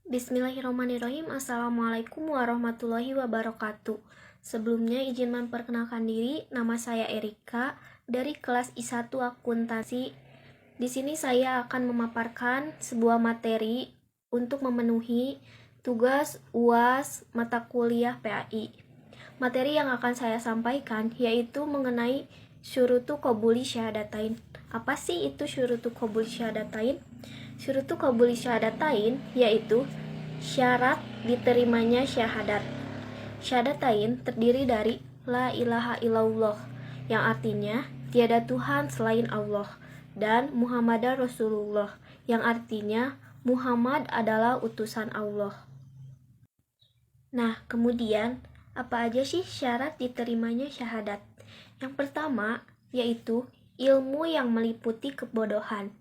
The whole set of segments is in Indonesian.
Bismillahirrahmanirrahim. Assalamualaikum warahmatullahi wabarakatuh. Sebelumnya izin memperkenalkan diri, nama saya Erika dari kelas I1 Akuntansi. Di sini saya akan memaparkan sebuah materi untuk memenuhi tugas UAS mata kuliah PAI. Materi yang akan saya sampaikan yaitu mengenai syurutu qabuli syahadatain. Apa sih itu syurutu qabuli syahadatain? Syurutu qabuli syahadatain yaitu syarat diterimanya syahadat. Syahadatain terdiri dari la ilaha illallah yang artinya tiada Tuhan selain Allah dan Muhammadar Rasulullah yang artinya Muhammad adalah utusan Allah. Nah, kemudian apa aja sih syarat diterimanya syahadat? Yang pertama yaitu ilmu yang meliputi kebodohan.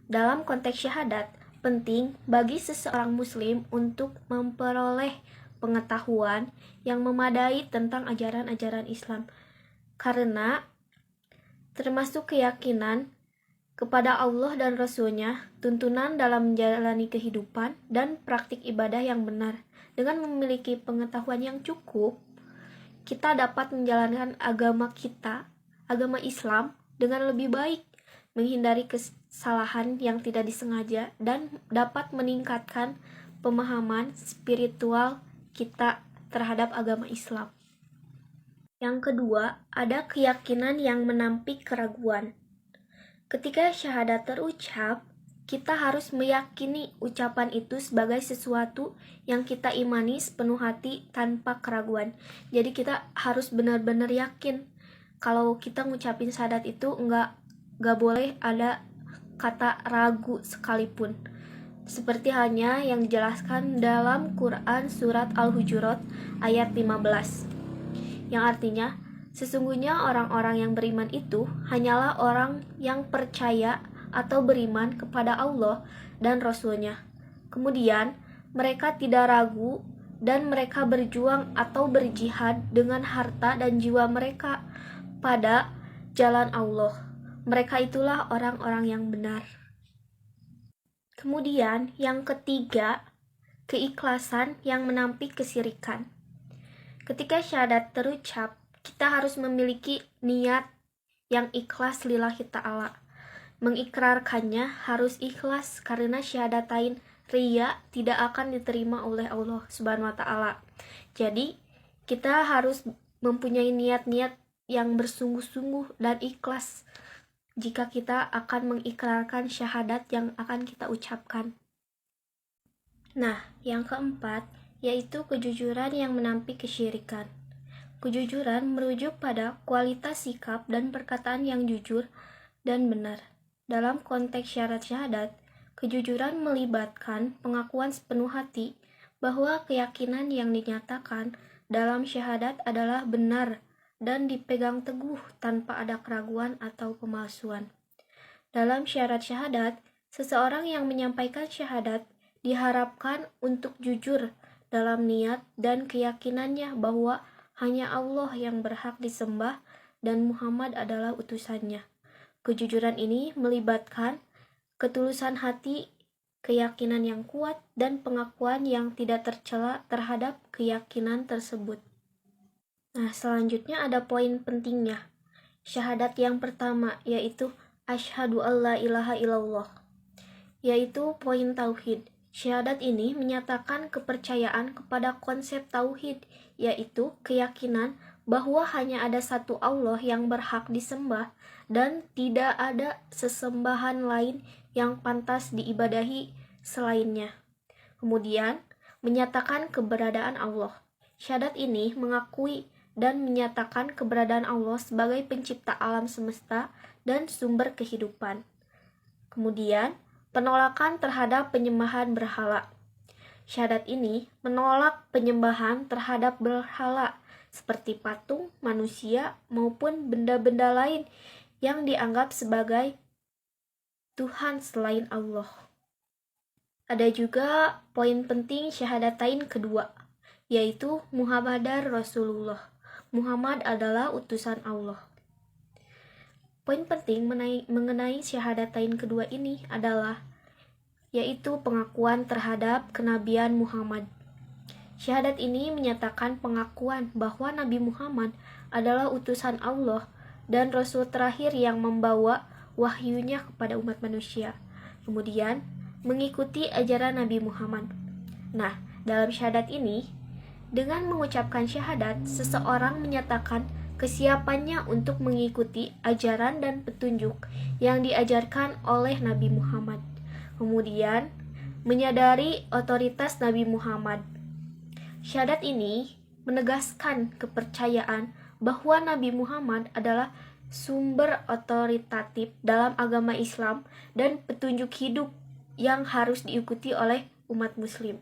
Dalam konteks syahadat, penting bagi seseorang muslim untuk memperoleh pengetahuan yang memadai tentang ajaran-ajaran Islam, karena termasuk keyakinan kepada Allah dan Rasul-Nya, tuntunan dalam menjalani kehidupan, dan praktik ibadah yang benar. Dengan memiliki pengetahuan yang cukup, kita dapat menjalankan agama kita, agama Islam, dengan lebih baik, menghindari kesalahan yang tidak disengaja, dan dapat meningkatkan pemahaman spiritual kita terhadap agama Islam. Yang kedua, ada keyakinan yang menampik keraguan. Ketika syahadat terucap, kita harus meyakini ucapan itu sebagai sesuatu yang kita imani sepenuh hati tanpa keraguan. Jadi kita harus benar-benar yakin kalau kita ngucapin syahadat itu nggak boleh ada kata ragu sekalipun. Seperti halnya yang dijelaskan dalam Quran surat Al-Hujurat ayat 15. Yang artinya, sesungguhnya orang-orang yang beriman itu hanyalah orang yang percaya atau beriman kepada Allah dan Rasul-Nya. Kemudian, mereka tidak ragu dan mereka berjuang atau berjihad dengan harta dan jiwa mereka pada jalan Allah. Mereka itulah orang-orang yang benar. Kemudian, yang ketiga, keikhlasan yang menampik kesyirikan. Ketika syahadat terucap, kita harus memiliki niat yang ikhlas lillahi ta'ala. Mengikrarkannya harus ikhlas karena syahadatain riya tidak akan diterima oleh Allah Subhanahu wa ta'ala. Jadi, kita harus mempunyai niat-niat yang bersungguh-sungguh dan ikhlas jika kita akan mengikrarkan syahadat yang akan kita ucapkan. Nah, yang keempat yaitu kejujuran yang menampik kesyirikan. Kejujuran merujuk pada kualitas sikap dan perkataan yang jujur dan benar. Dalam konteks syarat syahadat, kejujuran melibatkan pengakuan sepenuh hati bahwa keyakinan yang dinyatakan dalam syahadat adalah benar dan dipegang teguh tanpa ada keraguan atau pemalsuan. Dalam syarat syahadat, seseorang yang menyampaikan syahadat diharapkan untuk jujur dalam niat dan keyakinannya bahwa hanya Allah yang berhak disembah dan Muhammad adalah utusannya. Kejujuran ini melibatkan ketulusan hati, keyakinan yang kuat, dan pengakuan yang tidak tercela terhadap keyakinan tersebut. Nah, selanjutnya ada poin pentingnya. Syahadat yang pertama yaitu asyhadu alla ilaha illallah, yaitu poin tauhid. Syahadat ini menyatakan kepercayaan kepada konsep tauhid, yaitu keyakinan bahwa hanya ada satu Allah yang berhak disembah dan tidak ada sesembahan lain yang pantas diibadahi selainnya. Kemudian, menyatakan keberadaan Allah. Syahadat ini mengakui dan menyatakan keberadaan Allah sebagai pencipta alam semesta dan sumber kehidupan. Kemudian, penolakan terhadap penyembahan berhala. Syahadat ini menolak penyembahan terhadap berhala seperti patung, manusia, maupun benda-benda lain yang dianggap sebagai Tuhan selain Allah. Ada juga poin penting syahadatain kedua, yaitu Muhammadar Rasulullah. Muhammad adalah utusan Allah. Poin penting mengenai syahadatain kedua ini adalah yaitu pengakuan terhadap kenabian Muhammad. Syahadat ini menyatakan pengakuan bahwa Nabi Muhammad adalah utusan Allah dan Rasul terakhir yang membawa wahyunya kepada umat manusia. Kemudian, mengikuti ajaran Nabi Muhammad. Nah, dalam syahadat ini, dengan mengucapkan syahadat, seseorang menyatakan kesiapannya untuk mengikuti ajaran dan petunjuk yang diajarkan oleh Nabi Muhammad. Kemudian, menyadari otoritas Nabi Muhammad. Syahadat ini menegaskan kepercayaan bahwa Nabi Muhammad adalah sumber otoritatif dalam agama Islam dan petunjuk hidup yang harus diikuti oleh umat muslim.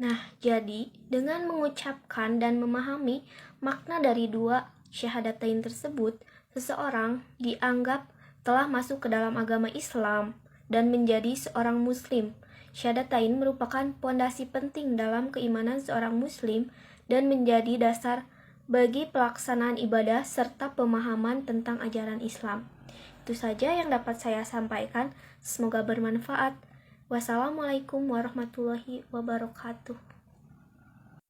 Nah, jadi dengan mengucapkan dan memahami makna dari dua syahadatain tersebut, seseorang dianggap telah masuk ke dalam agama Islam dan menjadi seorang muslim. Syahadatain merupakan pondasi penting dalam keimanan seorang muslim dan menjadi dasar bagi pelaksanaan ibadah serta pemahaman tentang ajaran Islam. Itu saja yang dapat saya sampaikan. Semoga bermanfaat. Wassalamualaikum warahmatullahi wabarakatuh.